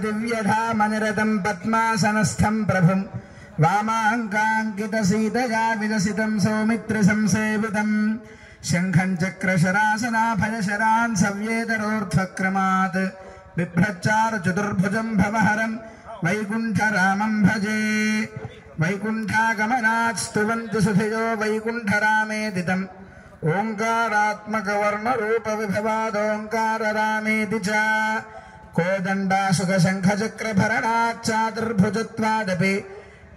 दिव्यधामनिरतं पद्मासनस्थं प्रभुं वामाङ्काङ्कितसीतया विलसितं सौमित्रसंसेवितं शङ्खं चक्रशरासनाभयशरान् सव्येतरोर्ध्वक्रमात् बिभ्रच्चारुचतुर्भुजं भवहरं वैकुण्ठरामं भजे वैकुण्ठागमनात् स्तुवन्तु सुधयो वैकुण्ठरामेदितम् ओङ्कारात्मकवर्णरूपविभवादोङ्काररामेति च कोदण्डासुखशङ्खचक्रभरणाच्चातुर्भुजत्वादपि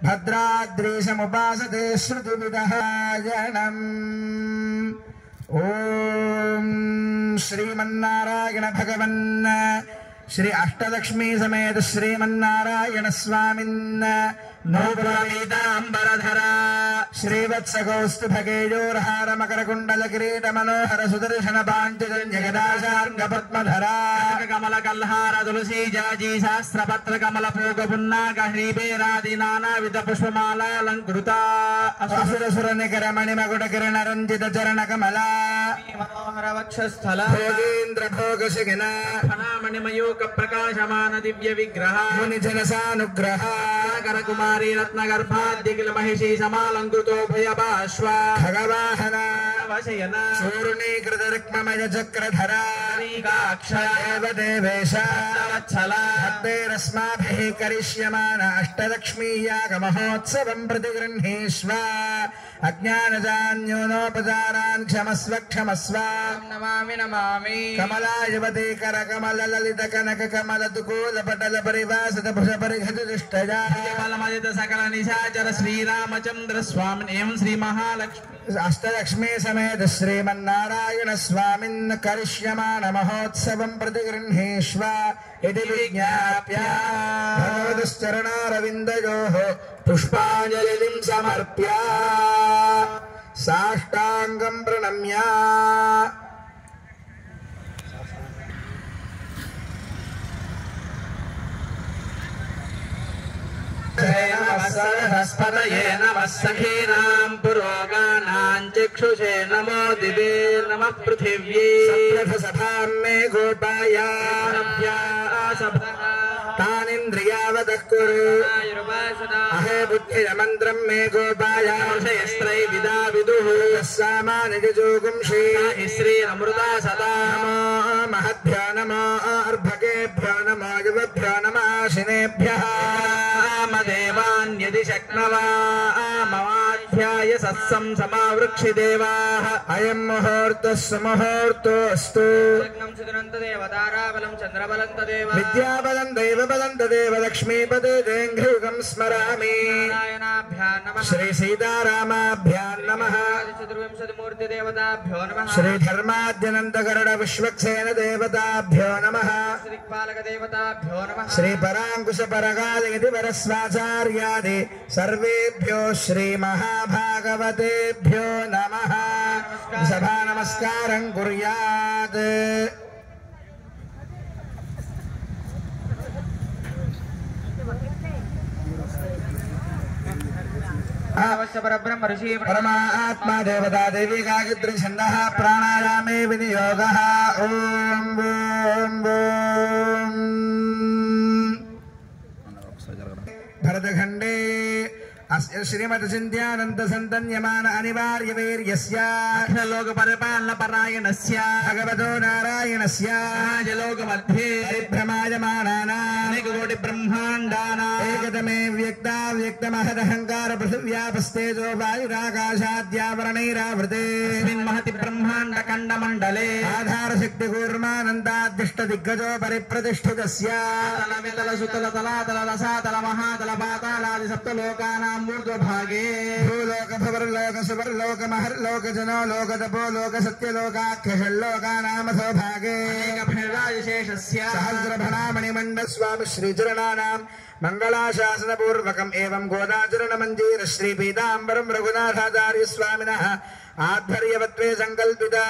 भद्राद्रीशमुपासते श्रुतिविदः जनम् ॐ श्रीमन्नारायण भगवन् श्री अष्टलक्ष्मी समेत श्रीमन्नारायण स्वामिन् नोपरमीताम्बरधरा श्रीवत्सकौस्तुभकेयोर्हार मकरकुण्डल किरीट मनोहर सुदर्शन पाञ्चजन्यगदाशार्ङ्ग पद्मधरा कमल कल्हार तुलसी जाजी शास्त्रपत्र कमल पूग पुन्नाक ह्रीपेरादि नानाविध पुष्पमालालङ्कृता असुरसुर निकर मणिमकुट किरण रञ्जित चरण कमला मनोहर वक्षस्थल भोगेन्द्र भोग शिखिन फणामणिमयूक प्रकाशमान दिव्य विग्रह मुनिजन सानुग्रह करकुमारी रत्नगर्भाद्यखिल महिषी समालंकृतो भयपाश्व खगवाहन वशयन चूर्णीकृत रुक्ममय चक्रधरा नीकाक्षय देवेश वत्सल भक्तेरस्माभिः करिष्यमान अष्टलक्ष्मी याग महोत्सवं प्रतिगृह्णीष्व अज्ञानजान्योनोपचारान् क्षमस्व क्षमस्व नमामि नमामि कमलायवती कर कमल ललित कनक कमल दुकूल पटल परिवासित भुज परिघट दुष्टया कमलमदित सकल निशाचर श्रीरामचंद्र स्वामी एवं श्री महालक्ष्मी अष्टलक्ष्मी समेत श्रीमन्नारायण स्वामिन् करिष्यमान महोत्सवं प्रतिगृह्णीष्व इति विज्ञाप्य भगवतश्चरणारविन्दयोः पुष्पाञ्जलिं समर्प्य साष्टांगं प्रणम्य सहस्पतये नमः सखीनां पुरोगानां चक्षुषे नमो दिवे नमः पृथिव्यै सप्तसभां मे गोपाय तानिन्द्रियावतः कुरु अहे बुद्धिरमन्त्रं मे गोपाय षयस्त्रैविदा विदुः सामानिजोगुं श्रीरमृता सदा नमो महद्भ्यो नमो अर्भकेभ्यो नमो युवभ्यो नमः शिनेभ्यः देवान्यदि शक्नवा ममाध्याय सत्सं समावृक्षि देवाः अयं मुहूर्तः सुमुहूर्तोऽस्तु लग्नं सुदनन्तदेव ताराबलं चन्द्रबलं तदेव विद्याबलं दैवबलं तदेव लक्ष्मीपदे देङ्घ्रियुगं स्मरामि नारायणाभ्यां नमः श्री सीतारामाभ्यां नमः चतुर्विंशतिमूर्तिदेवताभ्यो नमः श्री धर्माद्यनन्तकरण विश्वक्सेन देवताभ्यो नमः श्रीपालकदेवताभ्यो नमः श्री पराङ्कुश परगादिति परस्वाचार्यादि सर्वेभ्यो श्री महाभागवतेभ्यो नमः सभा नमस्कारं कुर्यात् परब्रह्म ऋषि परमात्मा देवता देवी गायत्री छन्दः प्राणायामे विनियोगः ॐ भरतखण्डे अस्य श्रीमद् चिन्त्यानन्द सन्तन्यमान अनिवार्य वीर्यस्य अखिललोकपरिपालनपरायणस्य भगवतो नारायणस्य जलोकमध्ये परिभ्रमायमानानाम् अनेककोटिब्रह्माण्डानाम् एकतमे व्यक्ताव्यक्तमहदहङ्कार पृथिव्यापस्तेजो वायुराकाशाद्यावरणैरावृते अस्मिन् महति ब्रह्माण्डखण्डमण्डले आधारशक्तिकूर्मानन्दाद्दिष्टदिग्गजो परिप्रतिष्ठितस्य तलवितलसुतलतलातलरसातलमहातलपातालादि सप्तलोकानां मूर्ध्वभागे भूलोक भवर्लोक सुवर्लोक महर्लोक जनो लोक तपो लोक सत्यलोकाख्यषल्लोकानामथो भागे विशेषस्य सहस्रभणामणिमण्डल स्वामी श्रीचरणानां मंगलाशासनपूर्वकम् एवं गोदाचरणमञ्जीर श्री पीताम्बरं रघुनाथाचार्य स्वामिनः आध्वर्यवत्वे संकल्पिता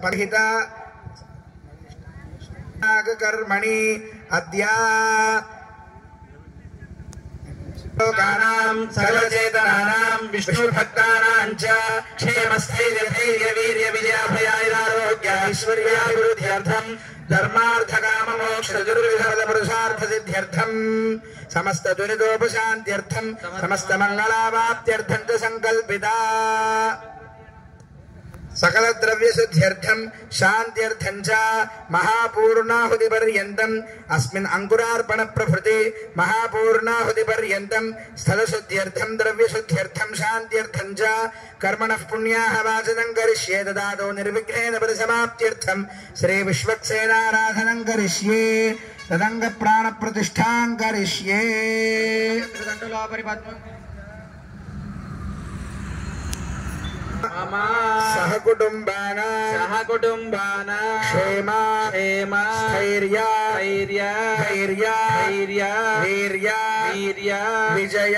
परिहिता कर्मणि अद्या लोकानां सर्वचेतनानां विष्णुभक्तानां च क्षेमस्थैर्यवीर्यविजयाभयारोग्यैश्वर्याभिवृद्ध्यर्थं धर्मार्थकाममोक्षचतुर्विधपुरुषार्थसिद्ध्यर्थं समस्त दुरितोपशान्त्यर्थं समस्त मंगलावाप्त्यर्थं च संकल्पिता सकल द्रव्य शुद्ध्यर्थं शान्त्यर्थं च महापूर्णाहुति पर्यन्तम् अस्मिन् अंकुरार्पण प्रभृति महापूर्णाहुति पर्यन्तं स्थल शुद्ध्यर्थं द्रव्य शुद्ध्यर्थं शान्त्यर्थं च कर्मणः पुण्याः वाचनं करिष्ये ददातो निर्विघ्नेन परिसमाप्त्यर्थं श्री विश्वक्सेनाराधनं करिष्ये तदंग प्राण प्रतिष्ठां करिष्ये सहकुटुंबाना क्षेम स्थैर्य वीर्य विजय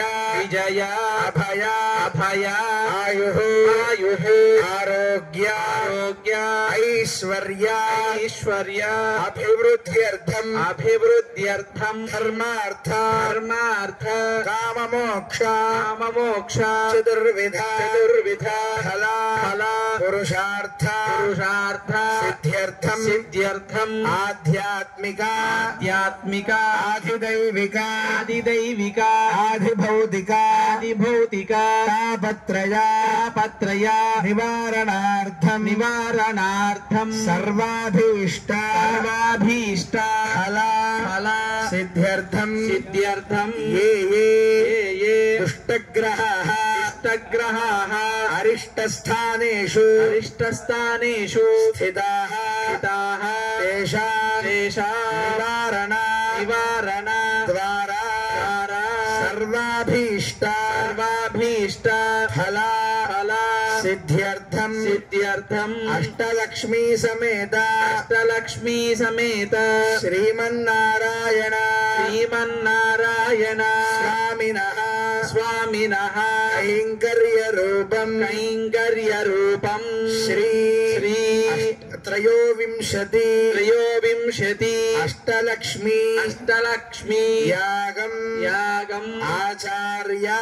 अभय आयुः आरोग्य ऐश्वर्य अभिवृद्ध्यर्थं धर्मार्थ काममोक्ष चतुर्विध फल पुरुषार्थ सिद्ध्यर्थं आध्यात्मिक आधिदैविक आधिभौतिक तापत्रय निवारणार्थं सर्वाभीष्ट फल सिद्ध्यर्थं ये दुष्टग्रहाः अरिष्टस्थानेषु स्थिताः तेषां निवारण द्वारा सर्वाभीष्ट फल सिद्ध्यर्थं अष्टलक्ष्मी समेत श्रीमन्नारायण स्वामिनः कैंकर्यरूपं श्री त्रयोविंशति अष्टलक्ष्मी यागम आचार्य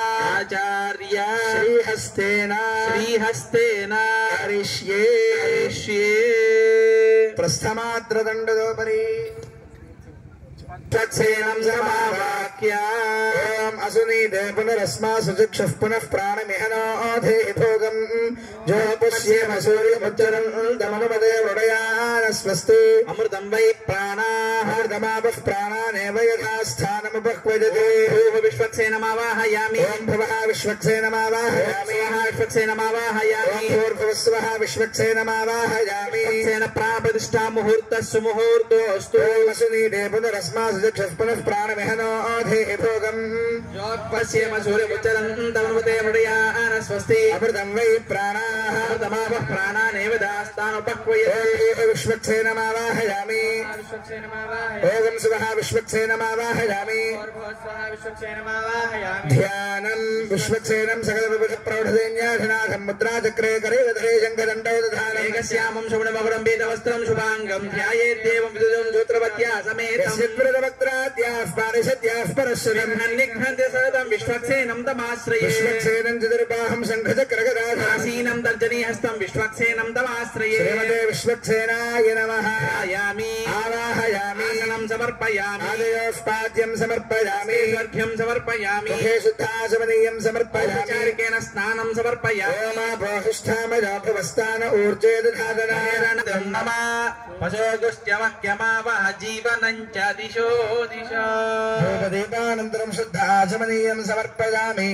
श्रीहस्तेन करिष्ये प्रस्थमात्रदण्डोपरि तत्सेनं समावाक्य ओम असुनीते पुनरस्मासु चक्षुः पुनः प्राणमिहनोधे भोगं जो पुष्येम सूर्यमुच्चरं दमनुपदे वृडयान स्वस्ति अमृतं वै प्राणाः अमृतमापः प्राणानेव यथा स्थानमुपह्वजते भूः विश्वक्सेनमावाहयामि ओम भवः विश्वक्सेनमावाहयामि विश्वक्सेनमावाहयामि भूर्भुवस्वः विश्वक्सेनमावाहयामि विश्वक्सेन प्राप्रतिष्ठा मुहूर्तः सुमुहूर्तोऽस्तु असुनीते पुनरस्मासु चक्षुः पुनः प्राणमिहनोधे भोगं पश्येम सूर्यमुच्चरं तमनुपदे वृडयान स्वस्ति अमृतं वै प्राणाः अमृतमापः प्राणानेव दास्तानुपह्वजते विश्वक्सेनमावाहयामि ओम स्वः विश्वक्सेनमावाहयामि ध्यानं विश्वक्सेनं सकलविभुप्रौढसैन्याधिनाथं मुद्राचक्रे करेवधरे शङ्खदण्डौ दधानं एकस्यामं शुभमकुटं पीतवस्त्रं शुभाङ्गं ध्यायेद्देवं विदुजं सूत्रवत्या समेतं वक्त्राद्याः पारिषद्याः परश्वरं निघ्नन्ति सततं विश्वक्सेनं तमाश्रये विश्वक्सेनं चतुर्बाहं शङ्खचक्रगदासीनं तर्जनीहस्तं विश्वक्सेनं तमाश्रये श्रीमते विश्वक्सेनाय नमः आवाहयामि आसनं समर्पयामि आदयोस्पाद्यं समर्पयामि अर्घ्यं समर्पयामि मुखे शुद्धाचमनीयं समर्पयामि चारिकेन स्नानं समर्पयामि ओमाभोहिष्ठामजाभवस्थान ऊर्जे दधातनाय नमः पशोगुष्ट्यमह्यमावह जीवनं च दिशो दिशा धूपदीपानन्तरं शुद्धाचमनीयं समर्पयामि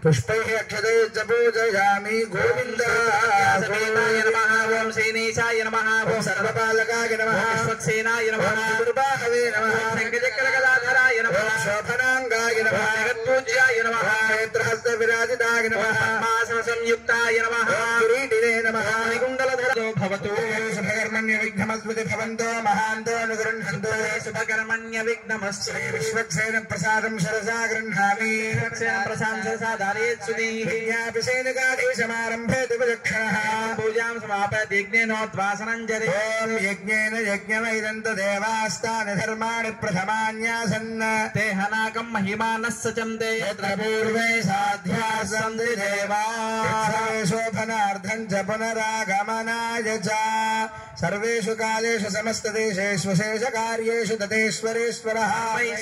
पुष्पैः अक्षतैः च पूजयामि गोविन्दाय नमः ओम सेनेशाय नमः ओम सर्वपालकाय नमः विश्वक्सेनाय नमः दुर्बाहवे नमः शङ्खचक्रगदाधराय नमः शोभनाङ्गाय नमः जगत्पूज्याय नमः नेत्रहस्तविराजिताय नमः पद्मासनसंयुक्ताय नमः किरीटिने नमः निकुण्डलधरो भवतु शुभकर्मण्यविघ्नमस्तु सुमति भवन्तो महान्तो अनुगृह्णन्तो शुभकर्मण्य विघ्नमस्तु विश्वक्सेन प्रसादं शरसा गृह्णामि प्रसादं शरसा धारयेत् सुधी यज्ञाभिषेकादि समारम्भे दिवदक्षिणः पूजां समापयति यज्ञेनोद्वासनं जरे ॐ यज्ञेन यज्ञमैदन्त देवास्तानि धर्माणि प्रथमान्यासन् ते हनाकं महिमानः सचन्ते यत्र पूर्वे साध्या सन्ति देवाः शोभनार्थं च पुनरागमनाय च सर्वेषु कालेषु समस्तदेशेषु शेषकार्येषु ततेश्वरेश्वरः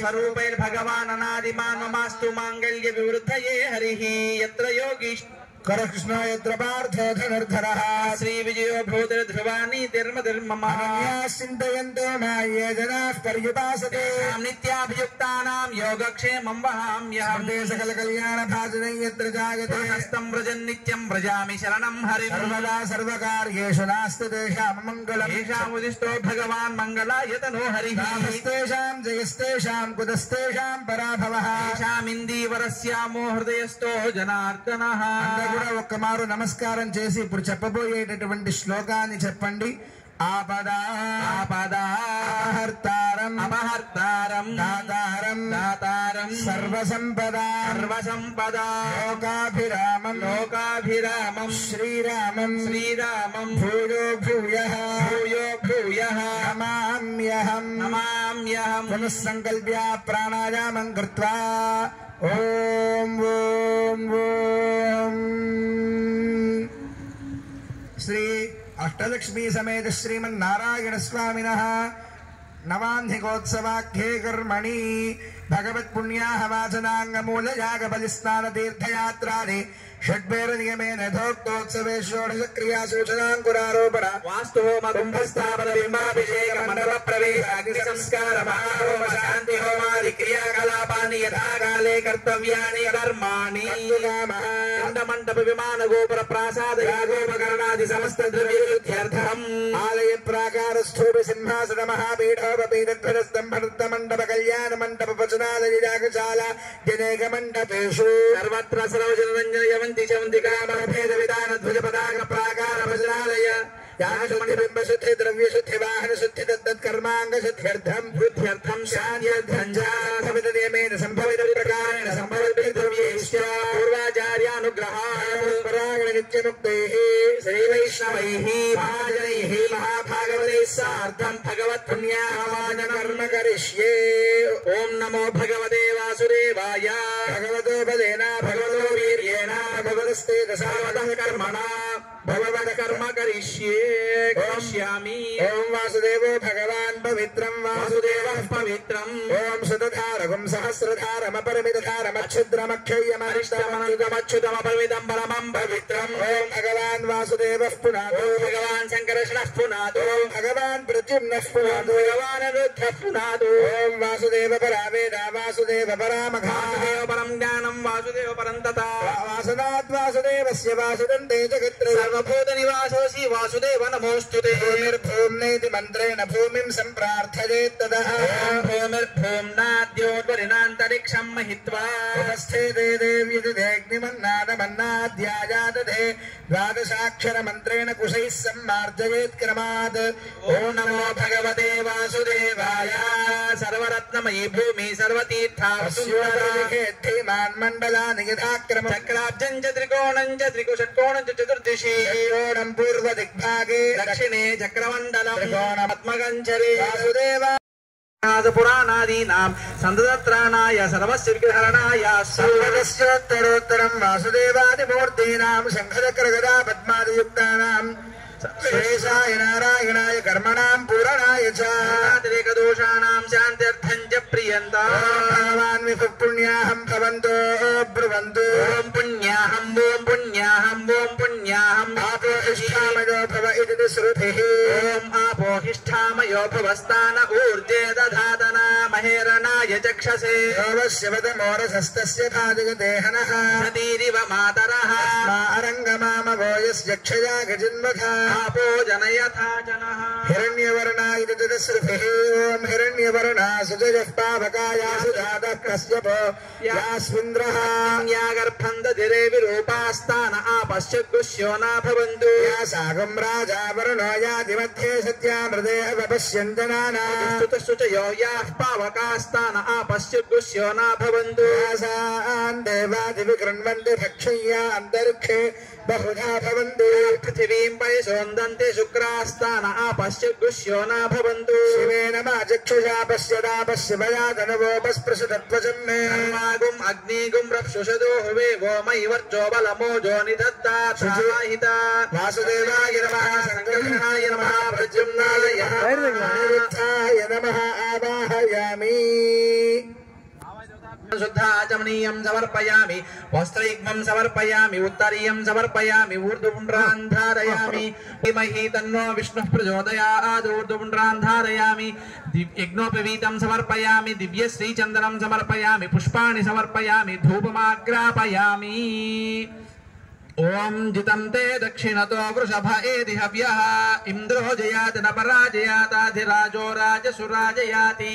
स्वरूपैर्भगवान् अनादिमान् ममास्तु माङ्गल्य विवृद्धये हरिः यत्र योगीश्वर कृष्ण यत्र पार्थो धनुर्धरः श्री विजयो भूतिर्ध्रुवानी धर्मधर्मः चिन्तयन्तो माये जनाः पर्युपासते नित्याभियुक्तानां योगक्षेमं वहाम्यहं सकल कल्याण भाजने यत्र जायते हस्तं व्रजन् नित्यं व्रजामि शरणं हरिं सर्वदा सर्वकार्येषु नास्ति तेषां मङ्गलम् येषामुदिष्टो भगवान् मङ्गलायतनो हरिः नास्तेषां जयस्तेषां कुतस्तेषां पराभवः येषामिन्दीवरस्यामो हृदयस्थो जनार्दनः కూడా ఒక్కమారు నమస్కారం చేసి ఇప్పుడు చెప్పబోయేటటువంటి శ్లోకాన్ని చెప్పండి. ఆపదాహర్తారం అపహర్తారం దాతారం దాతారం సర్వసంపదా లోకాభిరామం శ్రీరామం భూయో భూయః నమామ్యహం పునః సంకల్ప్య ప్రాణాయామం కృత్వా ఓం ఓం ఓం శ్రీ अष्टलक्ष्मी समेत श्रीमन्नारायण स्वामिनः नवान्धिकोत्सवाख्ये कर्मणि भगवत्पुण्याः वाचनाङ्गमूल याग बलिस्नान तीर्थयात्रादि षड्वेर नियमेन यथोक्तोत्सवे षोडशक्रिया सूचनाङ्कुरारोपण वास्तु होम कुम्भस्थापन बिम्बाभिषेक मण्डप प्रवेश अग्निसंस्कार महाहोम शान्ति होमादि क्रियाकलापानि यथाकाले कर्तव्यानि कर्माणि मण्डप विमान गोपुर प्रासाद यागोपकरणादि समस्त द्रव्यशुद्ध्यर्थम् आलय प्राकार स्थूप सिंहासन महापीठोपपीठध्वजस्तम्भ मण्डप कल्याण मण्डप वचनालय यागशाला जनेक मण्डपेषु सर्वत्र सर्वजनरञ्जन भेद विधान ध्वज पताक प्राकार भजनालय यागशुद्धि बिंब शुद्धि द्रव्य शुद्धि वाहन शुद्धि तत्कर्मांग शुद्ध्यर्थम बुद्ध्यर्थम शान्त्यर्थञ्च नियमेन संभवित प्रकारेण संभवित द्रव्यैश्च पूर्वाचार्यानुग्रहात् परागण नित्यमुक्तैः श्रीवैष्णवैः महाजनैः महाभागवतैः सार्धं भगवत्पुण्याहवाचन कर्म करिष्ये. ओम नमो भगवते वासुदेवाय भगवतोपदेन भगवतो वीर्येण भगवतस्तेजसावतः कर्मणा भगवत कर्म करिष्ये करिष्यामि. ओम वासुदेवो भगवान् पवित्रं वासुदेवः पवित्रम्. ओम शतधारकं सहस्रधारमपरिमितधारमच्छुद्रमक्षय्यमरिष्टमच्युतमपरिमितं परमं पवित्रम्. ओम भगवान् वासुदेवः पुनातो भगवान् शङ्करशनः पुनातो भगवान् प्रद्युम्नः पुनातो भगवान् रुद्रः पुनातो. ओम वासुदेव परा वेदा वासुदेव परामघा वासुदेव परं ज्ञानं वासुदेव परं तथा वासुदात् वासुदेवस्य वासुदन्ते जगत्रे सर्वभूतनिवासोऽसि वासुदेव नमोऽस्तुते. भूमिर्भूम्नेति मन्त्रेण भूमिं सम्प्रार्थयेत् ततः भूमिर्भूम्नाद्योद्वरिणान्तरिक्षं महित्वा उपस्थिते देव्यग्निमन्नादमन्नाद्यायादधे द्वादशाक्षरमन्त्रेण कुशैः सम्मार्जयेत् क्रमात्. ॐ नमो भगवते वासुदेवाय. सर्वरत्नमयी भूमि सर्वतीर्थावसुन्धरान् मण्डलानि यथाक्रम चक्राब्जं च त्रिकोणं च त्रिकुषट्कोणं च चतुर्दिशि त्रिकोणं पूर्वदिग्भागे दक्षिणे चक्रमण्डलं त्रिकोणपद्मगञ्चरे वासुदेव पुराणादीनां सन्ततत्राणाय सर्वस्य विग्रहणाय सर्वस्योत्तरोत्तरं वासुदेवादिमूर्तीनां शङ्खचक्रगदा पद्मादियुक्तानां शेषाय नारायणाय कर्मणां पूरणाय च दोषाणां शान्त्यर्थं च प्रियन्ता. भगवान् विभुः पुण्याहं भवन्तो ब्रुवन्तु. ओम पुण्याहं ओम पुण्याहं ओम पुण्याहं आपोहिष्ठामयो भव इति श्रुतिः. ओम आपोहिष्ठामयो भवस्तान ऊर्जे दधातना हेरणाय चक्षसे योवस्यवदमोरसस्तस्य भाजगदेहनः सतीरिव मातरः अरङ्गमामवो यस्यक्षया गजिन्वखा आपो जनयथा जनः हिरण्यवर्णाय तदसृभिः ॐ हिरण्यवर्णा सुजयः पावकाया सुजातः कश्यपो यास्मिन्द्रः यागर्भं दधिरे विरूपास्तान आपश्य गुष्यो न भवन्तु या सागं राजा वरुणो याति मध्ये सत्यामृते अवपश्यन्तनाना स्तुतश्चयो याः पावकास्तान आपश्य गुष्यो न भवन्तु यासान् देवादिविकृण्वन्ति भक्षय्या अन्तरिक्षे बहुधा भवन्ति पृथिवीं परिसोन्दन्ति शुक्रास्तान आपश्य गुष्यो न भवन्तु शिवेन मा चक्षुषा पश्यदा पश्यवया धनवोपस्पृशतत्वचं मे कर्मागुम् अग्निगुम् रक्षुषदो हुवे वो मयि वर्चो बलमोजो निदत्तात् समाहिता वासुदेवाय नमः संकर्षणाय नमः प्रद्युम्नाय अनिरुद्धाय नमः आवाहयामि शुद्धाचमनीयं समर्पयामि वस्त्रयुग्मं समर्पयामि उत्तरीयं समर्पयामि ऊर्ध्वपुण्ड्रान् धारयामि धीमहि तन्नो विष्णुः प्रचोदयात् ऊर्ध्वपुण्ड्रान् धारयामि यज्ञोपवीतं समर्पयामि दिव्यश्रीचन्दनं समर्पयामि पुष्पाणि समर्पयामि धूपमाग्रापयामि ओम जितं ते दक्षिणतो वृषभ एति हव्यः इंद्रो जयाति न पराजयाताधिराजो राजसुराजयाति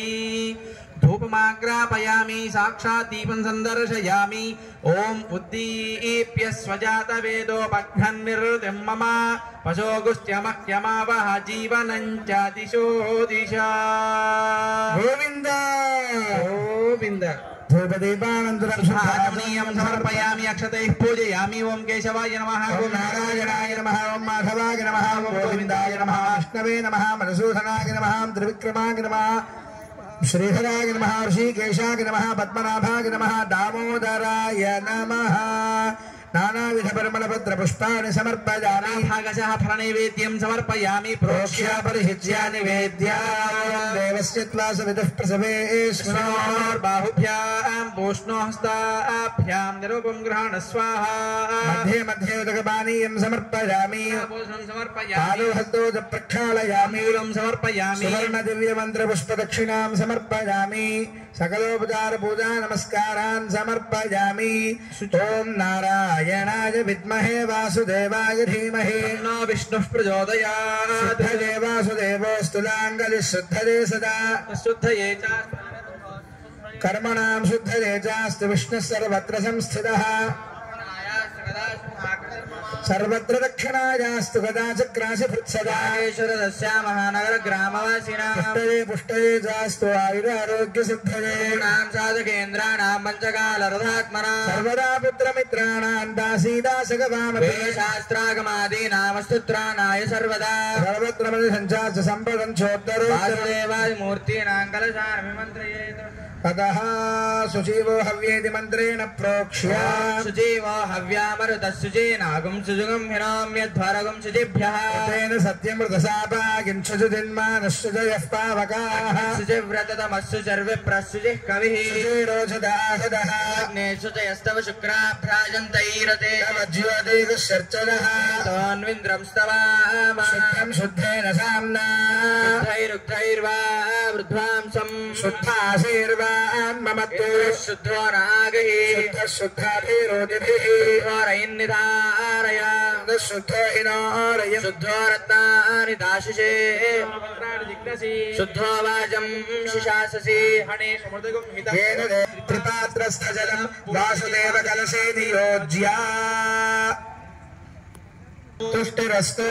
धूपमाग्रापयामि साक्षात् दीपं संदर्शयामि ओम उद्दीप्य स्वजातवेदोपघ्नन्निर्वृतिं मम पशोगुस्त्यमह्यमावह जीवनं च दिशो दिशा गोविन्द गोविन्द धूपदीपानन्तरं शुद्धाचमनीयं समर्पयामि अक्षतैः पूजयामि ओम केशवाय नमः ओम नारायणाय नमः ओम माधवाय नमः ओम गोविन्दाय नमः विष्णवे नमः मधुसूदनाय नमः त्रिविक्रमाय नमः श्रीधराय नमः ऋषिकेशाय नमः पद्मनाभाय नमः दामोदराय नमः नानाविध परिमलपत्र पुष्पाणि समर्पयामि भागशः फलनैवेद्यं समर्पयामि प्रोक्ष्य परिहिज्य निवेद्य देवस्य त्वासविदुः प्रसवेश्वरोर्बाहुभ्यां पूष्णोहस्ताभ्यां निरूपं गृहाण स्वाहा मध्ये मध्ये उदकपानीयं समर्पयामि पादोहस्तो च प्रक्षालयामि मूलं समर्पयामि सुवर्णदिव्यमन्त्रपुष्पदक्षिणां समर्पयामि सकलोपचार पूजा नमस्कारान् समर्पयामि ओम नारायणाय विद्महे वासुदेवाय धीमहि तन्नो विष्णुः प्रचोदयात् शुद्धये वासुदेवोऽस्तुलाङ्गलिः शुद्धये सदा शुद्धये च कर्मणां शुद्धये चास्तु विष्णुः सर्वत्र संस्थितः सर्वत्र दक्षिणायास्तु गदाचक्रासि फृत्सदा महानगर ग्रामवासिनां पुष्टये पुष्टये चास्तु आयुरारोग्यसिद्धये नाम साधकेन्द्राणां पञ्चकालरथात्मनां सर्वदा पुत्रमित्राणां दासीदासगवामपि शास्त्रागमादीनामस्तुत्राणाय सर्वदा सर्वत्र मतिसञ्चास्य सम्पदं चोत्तरो वासुदेवाय मूर्तीनां कलशान् विमन्त्रयेत् ततः सुजीवो हव्येति मन्त्रेण प्रोक्ष्य सुजीवो हव्यामरुतः सुजीनागुं सुजुगं हिनाम्यध्वरगुं शुचिभ्यः तेन सत्यमृतसापागिं शुचिन्मानश्चुजयः पावकाः शुचिव्रततमस्सु चर्विप्रस्सुचिः कविः शुचिरोचदाहदः अग्ने शुचयस्तव शुक्राभ्राजन्तैरते तव ज्योतिर्शर्चनः तन्विन्द्रं स्तवामः शुद्धं शुद्धेन साम्ना शुद्धैरुक्तैर्वा वृद्ध्वांसं शुद्धाशीर्वा ममत्तो शुद्धो नागहि शुद्धः शुद्धाभिरोधिभिः शुद्धोरयन्निधारय शुद्धो इनारय शुद्धो रत्नानि दाशिषे शुद्धो वाजं शिशाससि हणे समृद्धगुं हितेन त्रिपात्रस्थजलं वासुदेवकलशे नियोज्य तुष्टिरस्तु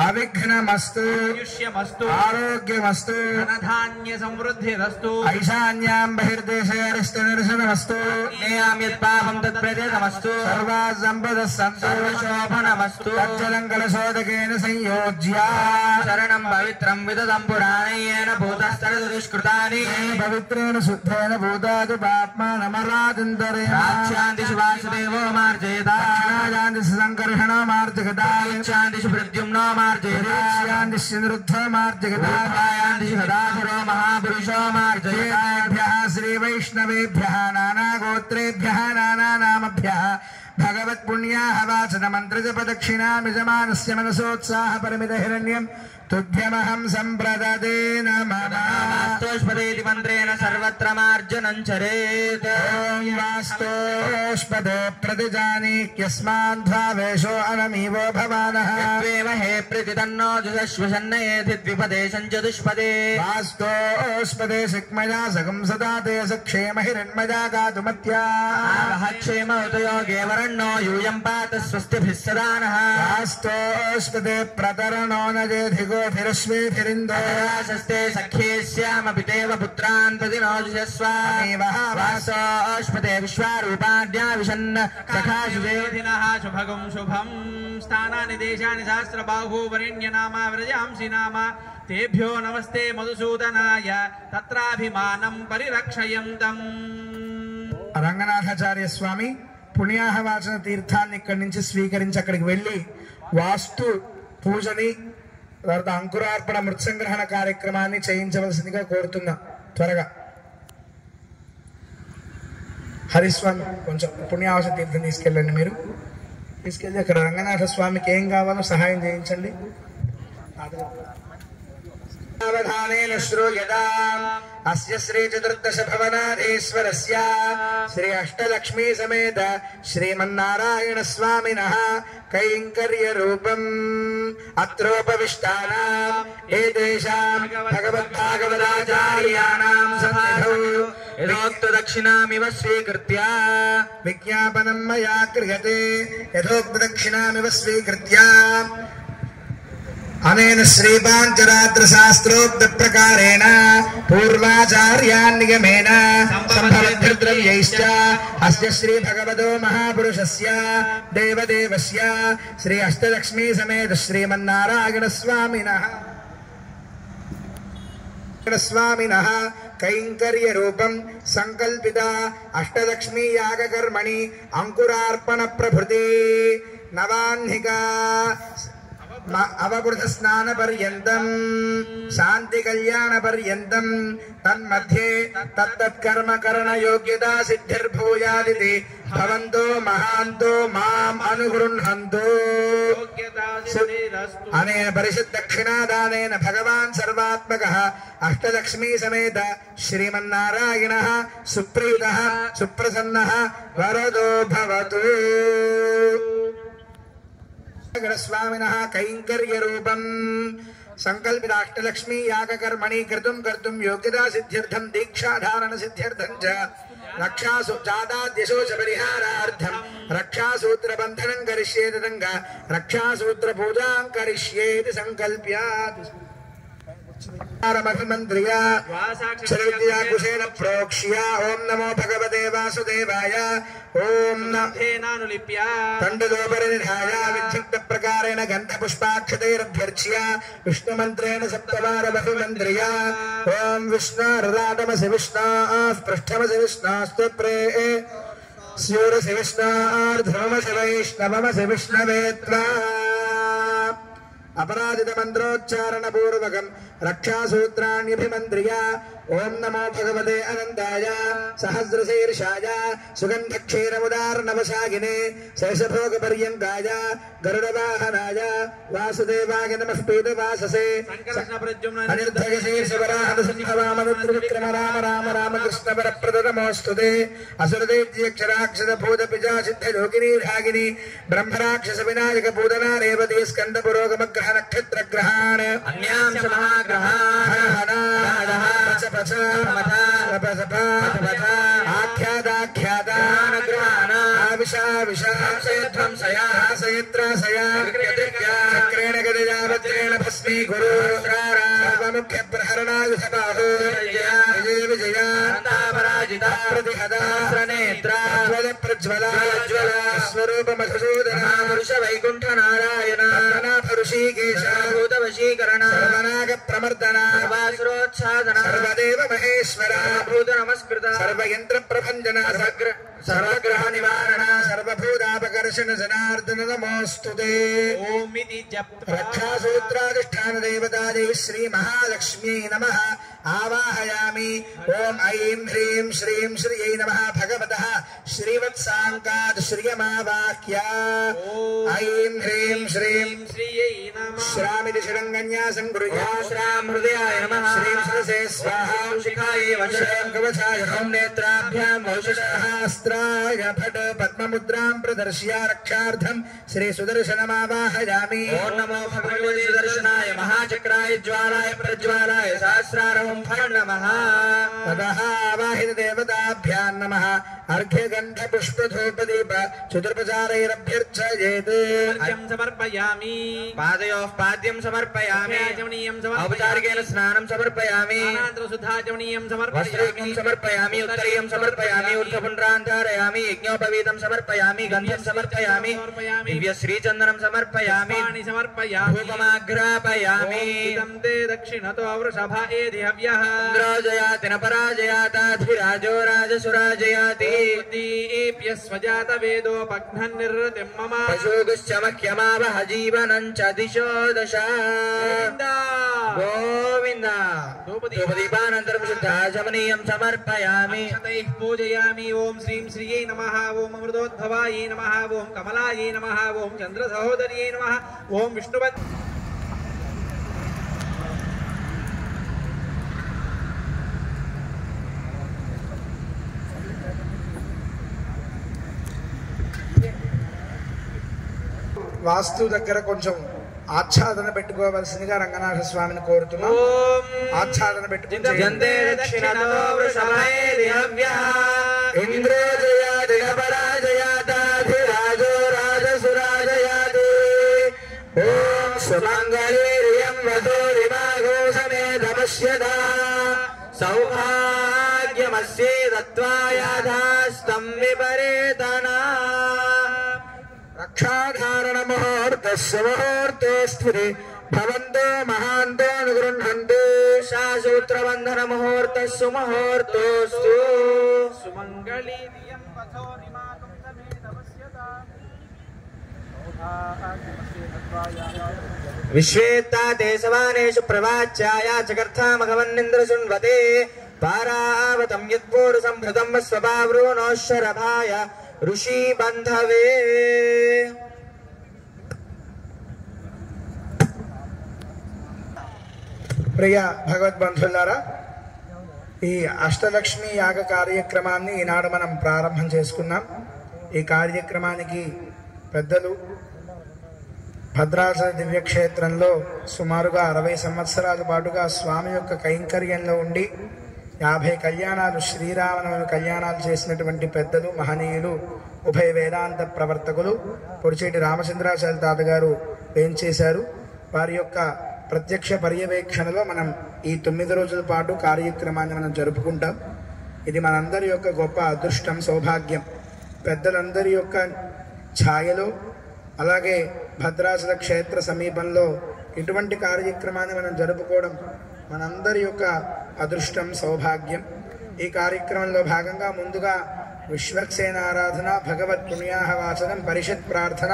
अविघ्नमस्तु आयुष्यमस्तु आरोग्यमस्तु धनधान्य समृद्धिरस्तु ऐशान्यां बहिर्देशेरस्तनिर्शनमस्तु नेयां यत्पापं तत्प्रदेशमस्तु सर्वासम्पदः सन्तु सर्वशोभनमस्तु तच्चलं कलशोदकेन संयोज्य शरणं पवित्रं विदधं पुराणेन भूतस्तरदुष्कृतानि पवित्रेण शुद्धेन भूतादि पाप्मानमरादिन्दरे राक्षान्तिषु वासुदेवो मार्जयेत् दक्षिणायान्तिषु सङ्कर्षणो मार्जयेत् शांतिषु प्रद्युम्नो मार्जयेत् शांतिषु निरुद्धो मार्जयेत् शांतिषु हदाधरो महापुरुषो मार्जयेत् श्रीवैष्णवेभ्यः नानागोत्रेभ्यः नानानामभ्यः भगवत्पुण्याः वाचनमन्त्रजपदक्षिणामिजमानस्य मनसोत्साहपरिमितहिरण्यं तुभ्यमहं सम्प्रददे नमः। वास्तोष्पदेति मन्त्रेण सर्वत्र मार्जनं चरेत् वास्तोष्पदे प्रतिजानीक्यस्माद्भावेशो अनमीवो भवानः त्वेव हे प्रतितन्नो जुषश्वशन्नयेति द्विपदे सञ्चतुष्पदे वास्तोष्पदे सिक्मया सकं सदा ते सक्षेम हिरण्मया गातुमत्या क्षेम उतयोगे वरण्णो यूयं पात स्वस्तिभिः सदा नः वास्तोष्पदे प्रतरणो न जेधिगोभिरश्वेभिरिन्दो शस्ते सख्ये श्यामपि देव पुत्रान् प्रतिनोजुषस्व वास्तोष्पदे विश्वारूपाद्या विशन्न सखाशु देवदिनः शुभगं शुभं स्थानानि देशानि सहस्रबाहु वरेण्यनामा व्रजांसि नाम तेभ्यो नमस्ते मधुसूदनाय तत्राभिमानं परिरक्षयन्तम् రంగనాథాచార్య స్వామి పుణ్యాహవాచన తీర్థాన్ని ఇక్కడి నుంచి స్వీకరించి అక్కడికి వెళ్ళి వాస్తు పూజని తర్వాత అంకురార్పణ మృత్సంగ్రహణ కార్యక్రమాన్ని చేయించవలసిందిగా కోరుతున్నాం. త్వరగా హరిస్వామి కొంచెం పుణ్యావచన తీర్థం తీసుకెళ్ళండి. మీరు తీసుకెళ్ళి అక్కడ రంగనాథ స్వామికి ఏం కావాలో సహాయం చేయించండి. అవధానేన శ్రూయదా అస్య శ్రీ చతుర్దశ భవనాధీశ్వరస్య శ్రీ అష్టలక్ష్మీ సమేత శ్రీమన్నారాయణ స్వామినః కైంకర్య రూపం అత్రోపవిష్టానాం ఏతేషాం భగవద్భాగవతాచార్యాణాం సన్నిధౌ యథోక్త దక్షిణామివ స్వీకృత్య విజ్ఞాపనం మయా క్రియతే యథోక్త దక్షిణామివ స్వీకృత్య అనేన శ్రీపాంచరాత్ర శాస్త్రోక్త ప్రకారేణ పూర్వాచార్యాన్ నిగమేన సంభవద్ద్రవ్యైశ్చ అస్య శ్రీ భగవతో మహాపురుషస్య దేవదేవస్య శ్రీ అష్టలక్ష్మీ సమేత శ్రీమన్నారాయణ స్వామినః కైంకర్య రూపం సంకల్పిత అష్టలక్ష్మీ యాగకర్మణి అంకురార్పణ ప్రభృతి నవాహ్నికా అవబృత స్నాన పర్యంతం శాంతి కళ్యాణ పర్యంతం తన్మధ్యే తత్తత్కర్మ కరణ యోగ్యతా సిద్ధిర్భూయాదితి భవంతో మహాంతో మాం అనుగృహంతు అనేన పరిషత్ దక్షిణాదానేన భగవాన్ సర్వాత్మకః అష్టలక్ష్మీ సమేత శ్రీమన్నారాయణః సుప్రీతః సుప్రసన్నః వరదో భవతు. స్వామినః కైంకర్య రూపం సంకల్పిత అష్టలక్ష్మీ యాగకర్మణి కర్తుం యోగ్యతా సిద్ధ్యర్థం దీక్షాధారణ సిద్ధ్యర్థం చ రక్షాసు జాతాద్యశోచ పరిహారార్థం రక్షాసూత్ర బంధనం కరిష్యేతి తంగా రక్షాసూత్ర పూజాం కరిష్యేతి సంకల్ప్యాత్. మంత్రియా చరిత్యా కుశేన ప్రోక్ష్య ఓం నమో భగవతే వాసుదేవాయ ఓం నానులిప్య తండదోపరినిధాయ విద్యుక్త ప్రకారేణ గంధ పుష్పాక్షతైరభ్యర్చ్య విష్ణుమంత్రేణ సప్తవార బహుమంత్రియా ఓం విష్ణుర్రాటమసి విష్ణాః పృష్ఠమసి విష్ణాస్తప్రే స్యూరసి విష్ణార్ధమసి వైష్ణవమసి విష్ణవే త్వా अपराजित मंत्रोच्चारण पूर्वकं रक्षासूत्राण्यभिमन्त्र्य ओम नमो भगवते अनंताय सहस्रशीर्षाय सुगंधक्षीरमुदार्णवशागिने शेषभोगपर्यन्ताय गरुडवाहनाय वासुदेवाय नमः पीतवाससे अनिर्धयशीर्षवराहदसंभवामनुत्रिविक्रम राम राम राम कृष्ण वरप्रदनमोऽस्तुते असुरदैत्यक्षराक्षसभूतपिजा सिद्धयोगिनी रागिनी ब्रह्मराक्षस विनायक पूतना रेवती स्कंद पुरोगमग्रह नक्षत्र ग्रहाण अन्यांश महाग्रहाण चक्रेण गदया वज्रेण भस्मी गुरु सर्वमुख्य प्रहरणायुधबाहो विजय विजया पराजिता प्रतिहता नेत्रा प्रज्वला स्वरूप मधुसूदना पुरुष वैकुंठ नारायण ऋषिकेश भूत वशीकरण सर्वनाग प्रमर्दना सर्वासुरोच्छादना सर्वदेव महेश्वरा भूत नमस्कृता सर्वयंत्र प्रभंजना सर्वग्रह निवारण सर्वभूतापकर्षण जनार्दन नमोस्तुते. ओम इति जप रक्षासूत्राधिष्ठान देवता देवी श्री महालक्ष्मी नमः. आवाहयामि। ओम ऐं ह्रीं श्रीं श्रियै नमः भगवतः श्रीवत्साङ्कात् श्रियमावाक्य ऐं ह्रीं श्रीं श्रियै नमः श्रामिति शिरङ्गन्यासं कुर्या श्रां हृदयाय नमः श्रीं सरसे स्वाहा शिखायै वशं कवचाय ॐ नेत्राभ्यां वौषधहस्त्राय फट पद्ममुद्रां प्रदर्श्य रक्षार्थं श्री सुदर्शनमावाहयामि। ओम नमो भगवते सुदर्शनाय महाचक्राय ज्वालाय प्रज्वालाय सहस्रारं फट् नमः। ततः आवाहित देवताभ्यां नमः। अर्घ्यगन्धपुष्पधूपदीप चतुर्पचारैरभ्यर्चयेत्। अर्घ्यं समर्पयामि पादयोः पाद्यं समर्पयामि। आचमनीयं समर्पयामि औपचारिकेन स्नानं समर्पयामि। अनन्तरशुद्धाचमनीयं वस्त्रयुक्तं समर्पयामि। उत्तरीयं समर्पयामि। ऊर्ध्वपुण्ड्रान् धारयामि। यज्ञोपवीतं समर्पयामि। गन्धं समर्पयामि। दिव्यश्रीचन्दनं समर्पयामि। समर्पयामि धूपमाघ्रापयामि। इदं ते दक्षिणतो वृषभा एधि हव्यः इन्द्रोजयाति न पराजयाताधिराजो राजसुराजयाति। स्वजात वेदोपघ्नन् निर्वृतिं मम पशुगुश्च मह्यमावह जीवनं च दिशो दश। गोविन्द धूपदीपानन्तरं शुद्धाचमनीयं समर्पयामि। अक्षतैः पूजयामि। ओम श्रीं श्रियै नमः। ओम अमृतोद्भवायै नमः। ओम कमलायै नमः। ओम चन्द्रसहोदर्यै नमः। ओम विष्णुपत् వాస్తు దగ్గర కొంచెం ఆచ్ఛాదన పెట్టుకోవాల్సిందిగా రంగనాథ స్వామిని కోరుతున్నాం. ఆచ్ఛాదన పెట్టుకుని ఇంద్రోజయాది పరాజయాతాధిరాజో రాజసురాజయాది. ఓం సుమంగళీర్యం వధూరిమాగో సమేతమస్యదా సౌభాగ్యమస్యే దత్వాయాధాస్తం విపరేతనా. रक्षाधारण मुहूर्तस्य मुहूर्तोऽस्ति भवन्तो महान्तो अनुगृह्णन्तु। शासूत्रबन्धन मुहूर्तस्सु मुहूर्तोऽस्तु सुमङ्गलीर्यं पथो निमातुं समेतमस्यता विश्वेत्ता ते सवानेषु प्रवाच्याया जगर्थामघवन्निन्द्र शृण्वते पारावतं यत्पूर्वसंभृतं स्वभावृणोश्वरभाय ऋषि बंधवे. ప్రియ భగవద్బంధులారా, ఈ అష్టలక్ష్మి యాగ కార్యక్రమాన్ని ఈనాడు మనం ప్రారంభం చేసుకున్నాం. ఈ కార్యక్రమానికి పెద్దలు భద్రాచల దివ్యక్షేత్రంలో సుమారుగా 60 సంవత్సరాల పాటుగా స్వామి యొక్క కైంకర్యంలో ఉండి 50 కళ్యాణాలు శ్రీరామనవమి కళ్యాణాలు చేసినటువంటి పెద్దలు మహనీయులు ఉభయ వేదాంత ప్రవర్తకులు పొడిచేటి రామచంద్రాచార్య తాత గారు ఏం చేశారు. వారి యొక్క ప్రత్యక్ష పర్యవేక్షణలో మనం ఈ 9 రోజుల పాటు కార్యక్రమాన్ని మనం జరుపుకుంటాం. ఇది మనందరి యొక్క గొప్ప అదృష్టం, సౌభాగ్యం. పెద్దలందరి యొక్క ఛాయలో అలాగే భద్రాచల క్షేత్ర సమీపంలో ఇటువంటి కార్యక్రమాన్ని మనం జరుపుకోవడం మనందరి యొక్క అదృష్టం, సౌభాగ్యం. ఈ కార్యక్రమంలో భాగంగా ముందుగా విశ్వక్సేన ఆరాధన, భగవత్ పుణ్యాహవాచనం, పరిషత్ ప్రార్థన,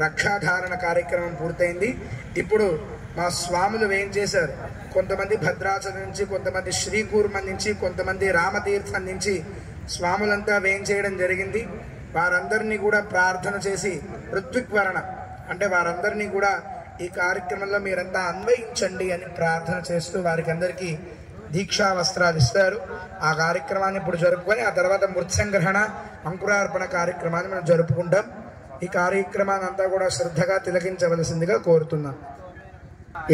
రక్షాధారణ కార్యక్రమం పూర్తయింది. ఇప్పుడు మా స్వాములు ఏం చేశారు, కొంతమంది భద్రాచలం నుంచి, కొంతమంది శ్రీకూర్మం నుంచి, కొంతమంది రామతీర్థం నుంచి స్వాములంతా వేం చేయడం జరిగింది. వారందరినీ కూడా ప్రార్థన చేసి ఋత్విక్వరణ అంటే వారందరినీ కూడా ఈ కార్యక్రమంలో మీరంతా అన్వయించండి అని ప్రార్థన చేస్తూ వారికి అందరికీ దీక్షా వస్త్రాలు ఇస్తారు. ఆ కార్యక్రమాన్ని ఇప్పుడు జరుపుకొని ఆ తర్వాత మృత్సంగ్రహణ, అంకురార్పణ కార్యక్రమాన్ని మనం జరుపుకుంటాం. ఈ కార్యక్రమాన్ని అంతా కూడా శ్రద్ధగా తిలకించవలసిందిగా కోరుతున్నాం.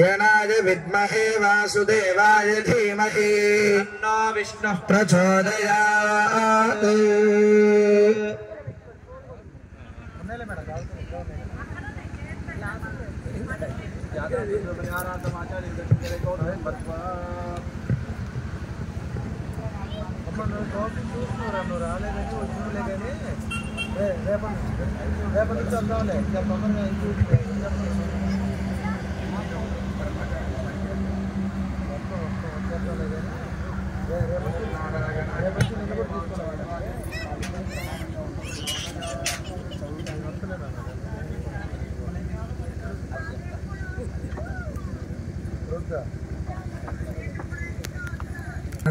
ఏనాయ విద్మహే వాసుదేవాయ ధీమహి तन्नो विष्णुः ప్రచోదయాత్.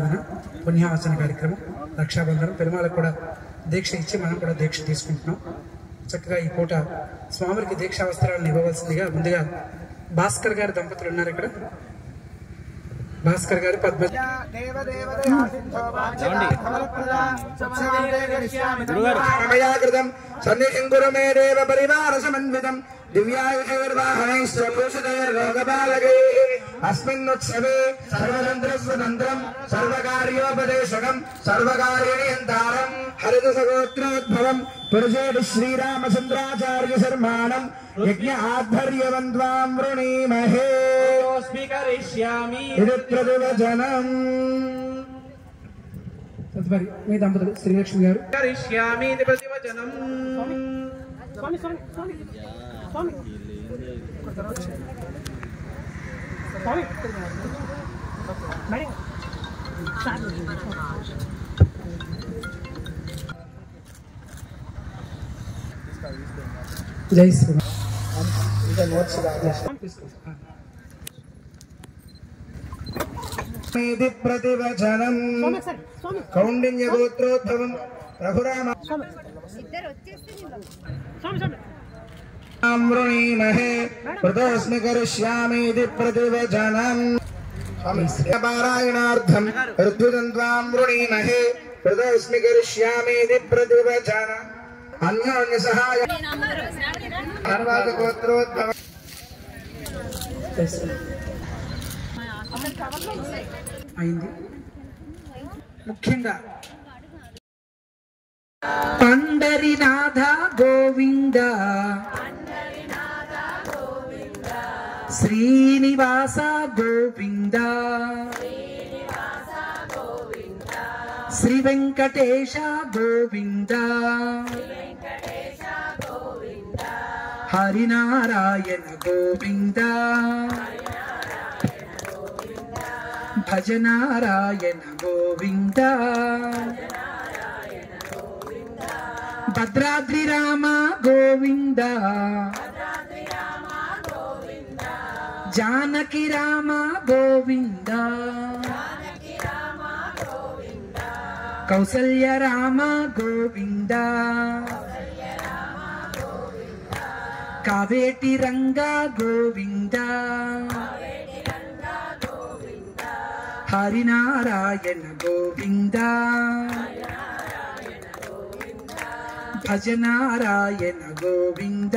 దీపారాధన పుణ్యావచన కార్యక్రమం రక్షాబంధనం పెరుమాళకు కూడా దీక్ష ఇచ్చి మనం కూడా దీక్ష తీసుకుంటున్నాం. చక్కగా ఈ పూట స్వామికి దీక్షా వస్త్రాలను ఇవ్వవలసిందిగా ముందుగా భాస్కర్ గారి దంపతులు ఉన్నారు ఇక్కడ. భాస్కర్ గారు పద్మజాకృతం సన్నిహింగురు మే దేవ పరివార సమన్వితం దివ్యాయుషైర్వాహనైశ్చ భూషితైర్లోకపాలకైః అస్మిన్నుత్సవే సర్వతంత్రస్వతంత్రం సర్వకార్యోపదేశకం సర్వకార్యనియంతారం హరిత సగోత్రోద్భవం పురుషేటి శ్రీరామచంద్రాచార్య శర్మాణం యజ్ఞ ఆధ్వర్యవంత్వాం వృణీమహే ఇది ప్రతివచనం. తదుపరి మీ దంపతులు శ్రీలక్ష్మి గారు. కరిష్యామి ఇది ప్రతివచనం. జై శ్రీ ప్రతివచనం కౌండిన్య గోత్రోద్భవం రఘురామ వృణీమహే ప్రదోస్మి కరిష్యామీతి ప్రతివచనం. పారాయణార్థం ఋద్విదంత్వాం వృణీమహే ప్రదోస్మి కరిష్యామీతి ప్రతివచనం. అన్యోన్య సహాయ గోత్రోద్భవం అయింది. ముఖ్యంగా పండరినాథ గోవింద శ్రీనివాస గోవింద శ్రీ వెంకటేశ గోవింద హరినారాయణ గోవింద భజనారాయణ గోవింద భద్రాద్రి రామ గోవింద జానకి రామ గోవింద కౌసల్య రామ గోవింద కావేటి రంగ గోవింద హరినారాయణ గోవింద భజనారాయణ గోవింద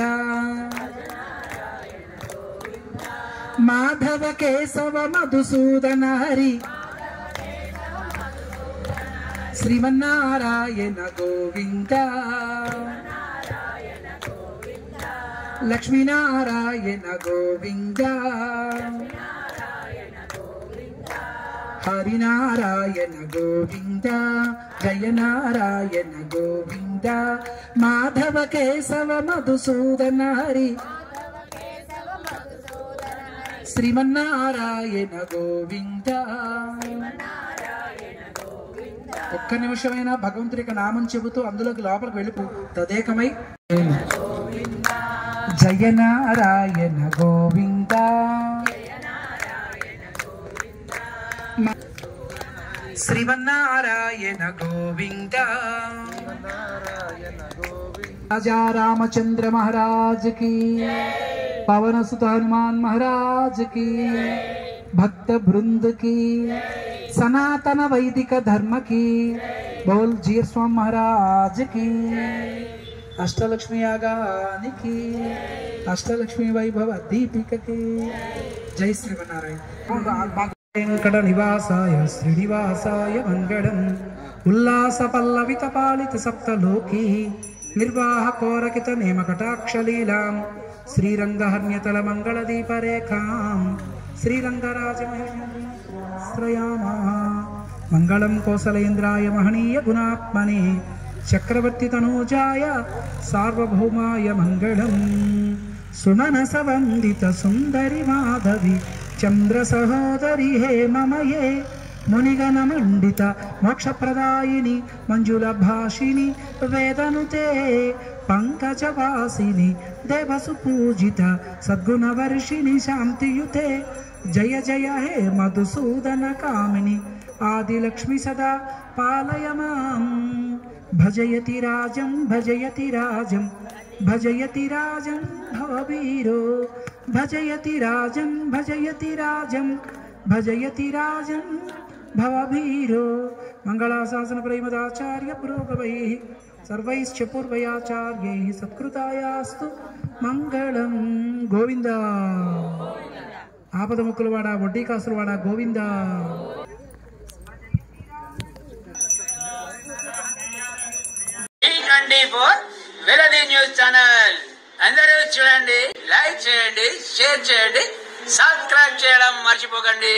మాధవ కేశవ మధుసూదన హరి శ్రీమన్నారాయణ గోవింద లక్ష్మీనారాయణ గోవింద హరినారాయణ గోవింద జయనారాయణ గోవింద మాధవ కేశవ మధుసూదన హరి శ్రీమన్నారాయణ గోవింద. ఒక్క నిమిషమైనా భగవంతుడి యొక్క నామం చెబుతూ అందులోకి లోపలికి వెళ్ళిపో తదేకమై జయనారాయణ గోవింద శ్రీమన్నారాయణ గోవింద. రాజా రామచంద్ర మహారాజ్ की पवन सुत हनुमान महाराज की भक्त वृंद की सनातन वैदिक धर्म की बोल जीर स्वामी महाराज की अष्टलक्ष्मी यागानिकी अष्टलक्ष्मी वैभव दीपिक की जय श्रीमन्नारायण. वेंकट निवासाय श्रीनिवासाय मंगलम उल्लास पल्लवित पालित सप्तलोकी निर्वाह कोरकित नेम कटाक्ष लीलां श्रीरंगहर्ण्यतल मंगल दीप रेखां श्रीरंगराज श्रयामा मंगलम कौसलेन्द्राय महनीय गुणात्मने चक्रवर्ती तनूजाय सार्वभौमाय मंगलम. सुमनस वंदित सुंदरी माधवी चंद्र सहोदरी हे ममये मुनिगण मंडित मोक्षप्रदायिनी मंजुल भाषिनी वेदनुते पंकजवासिनी देवसु पूजित सद्गुणवर्षिणी शांतियुते जय जय हे मधुसूदन कामिनी ఆదిలక్ష్మి సదా పాలయ మాం భజయతి రాజం భజయతి రాజం భజయతి రాజం భవవీరో భజయతి రాజం భజయతి రాజం భజయతి రాజం భవవీరో మంగళాశాసన ప్రేమదాచార్య పురోగవైః సర్వైశ్చ పూర్వయాచార్యైః సత్కృతాయాస్తు మంగళం. గోవింద. ఆపదముక్కులవాడ వడ్డీ కాసులవాడ గోవింద. వెలది న్యూస్ ఛానల్ అందరూ చూడండి, లైక్ చేయండి, షేర్ చేయండి, సబ్స్క్రైబ్ చేయడం మర్చిపోకండి.